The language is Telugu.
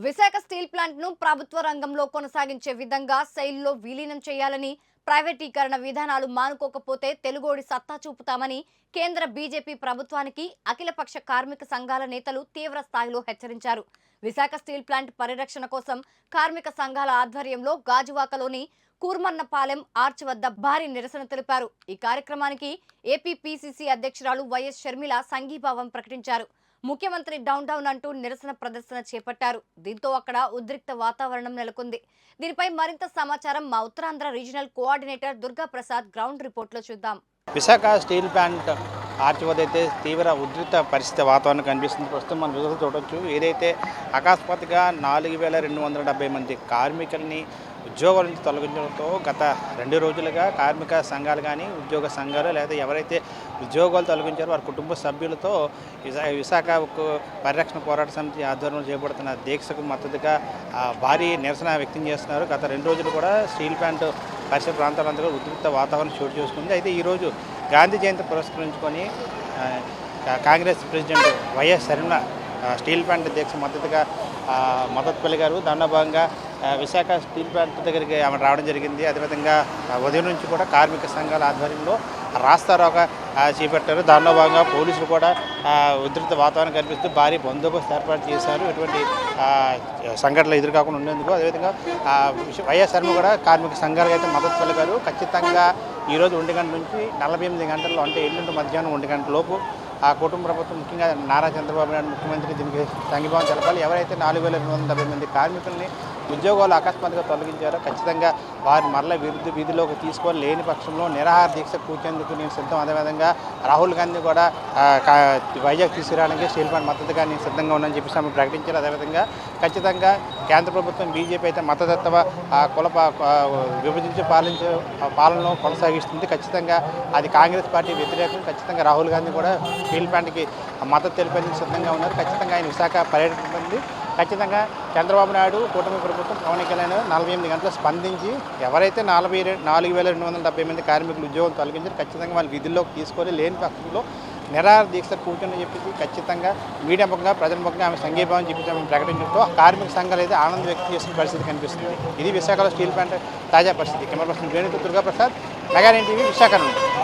విశాఖ స్టీల్ ప్లాంట్ ను ప్రభుత్వ రంగంలో కొనసాగించే విధంగా సెయిల్లో విలీనం చేయాలని, ప్రైవేటీకరణ విధానాలు మానుకోకపోతే తెలుగోడి సత్తా చూపుతామని కేంద్ర బీజేపీ ప్రభుత్వానికి అఖిలపక్ష కార్మిక సంఘాల నేతలు తీవ్ర స్థాయిలో హెచ్చరించారు. విశాఖ స్టీల్ ప్లాంట్ పరిరక్షణ కోసం కార్మిక సంఘాల ఆధ్వర్యంలో గాజువాకలోని కూర్మన్నపాలెం ఆర్చ్ వద్ద భారీ నిరసన తెలిపారు. ఈ కార్యక్రమానికి ఏపీ పీసీసీ అధ్యక్షురాలు వైఎస్ షర్మిల సంఘీభావం ప్రకటించారు. ముఖ్యమంత్రి డౌన్ అంటూ నిరసన ప్రదర్శన చేపట్టారు. దీంతో అక్కడ ఉద్రిక్త వాతావరణం నెలకొంది. దీనిపై మరింత సమాచారం మా Uttarandhra regional coordinator Durga Prasad ground రిపోర్ట్లో చూద్దాం. విశాఖ స్టీల్ ప్లాంట్ ఆర్చ్ వద్ద అయితే తీవ్ర ఉద్రిక్త పరిస్థితి వాతావరణం కనిపిస్తుంది. ప్రస్తుతం మనం విజువల్ చూడవచ్చు. ఏదైతే అకస్మాత్తుగా 4270 మంది కార్మికుల్ని ఉద్యోగాల నుంచి తొలగించడంతో గత 2 రోజులుగా కార్మిక సంఘాలు కానీ ఉద్యోగ సంఘాలు లేదా ఎవరైతే ఉద్యోగాలు తొలగించారో వారి కుటుంబ సభ్యులతో విశాఖ పరిరక్షణ పోరాట సమితి ఆధ్వర్యంలో చేపడుతున్న దీక్షకు మద్దతుగా భారీ నిరసన వ్యక్తం చేస్తున్నారు. గత 2 రోజులు కూడా స్టీల్ ప్లాంట్ పరిసర ప్రాంతాలందరూ ఉద్రిక్త వాతావరణం చోటు చేసుకుంది. అయితే ఈరోజు గాంధీ జయంతి పురస్కరించుకొని Congress president YS Sharmila steel plant దీక్ష మద్దతుగా మద్దతు పలికారు. దానిలో భాగంగా విశాఖ స్టీల్ ప్లాంట్ దగ్గరికి ఆమె రావడం జరిగింది. అదేవిధంగా ఉదయం నుంచి కూడా కార్మిక సంఘాల ఆధ్వర్యంలో రాస్తారోక చేపట్టారు. దానిలో భాగంగా పోలీసులు కూడా ఉద్రిక్త వాతావరణం కనిపిస్తూ భారీ బందోబస్తు ఏర్పాటు చేశారు. ఇటువంటి సంఘటనలు ఎదురుకాకుండా ఉండేందుకు. అదేవిధంగా వైఎస్ షర్మిల కూడా కార్మిక సంఘాలకు అయితే మద్దతు పలికారు. ఖచ్చితంగా ఈరోజు 1 గంటల నుంచి 48 గంటల్లో అంటే ఎల్లుండి మధ్యాహ్నం 1 గంటల లోపు ఆ కుటుంబ ప్రభుత్వం ముఖ్యంగా నారా చంద్రబాబు నాయుడు ముఖ్యమంత్రి దీనికి సంఘీభావం తెలపాలి. ఎవరైతే 4270 మంది కార్మికుల్ని ఉద్యోగాలు అకస్మాత్తుగా తొలగించారో ఖచ్చితంగా వారిని మరలా వీధిలోకి తీసుకొని లేని పక్షంలో నిరాహార దీక్ష కూర్చేందుకు నేను సిద్ధం. అదేవిధంగా రాహుల్ గాంధీ కూడా వైజాగ్ తీసుకురావడానికి స్టీల్ ప్లాంట్ మద్దతుగా నేను సిద్ధంగా ఉన్నానని చెప్పేసి ఆమె ప్రకటించారు. అదేవిధంగా ఖచ్చితంగా కేంద్ర ప్రభుత్వం బీజేపీ అయితే మతతత్వ కుల విభజించి పాలనను కొనసాగిస్తుంది. ఖచ్చితంగా అది కాంగ్రెస్ పార్టీ వ్యతిరేకం. ఖచ్చితంగా రాహుల్ గాంధీ కూడా స్టీల్ ప్లాంట్కి మద్దతు తెలిపేందుకు సిద్ధంగా ఉన్నారు. ఖచ్చితంగా ఆయన విశాఖ పర్యటన ఉంది. ఖచ్చితంగా చంద్రబాబు నాయుడు కూటమి ప్రభుత్వం పవన్ కళ్యాణ్ 48 గంటలు స్పందించి ఎవరైతే 4270 మంది కార్మికులు ఉద్యోగం తొలగించారు ఖచ్చితంగా వాళ్ళు విధుల్లోకి తీసుకొని లేని పక్షంలో నిరాహార దీక్ష కూర్చొని చెప్పేసి ఖచ్చితంగా మీడియా ముఖంగా ప్రజల ముఖంగా ఆమె సంఘీభావం చెప్పి ఆమె ప్రకటించడంతో కార్మిక సంఘాలు అయితే ఆనందం వ్యక్తం చేసిన పరిస్థితి కనిపిస్తుంది. ఇది విశాఖలో స్టీల్ ప్లాంట్ తాజా పరిస్థితి. కెమెరా పర్సన్ వేణుతో దుర్గా ప్రసాద్, మెగా9 టీవీ, విశాఖ నుండి.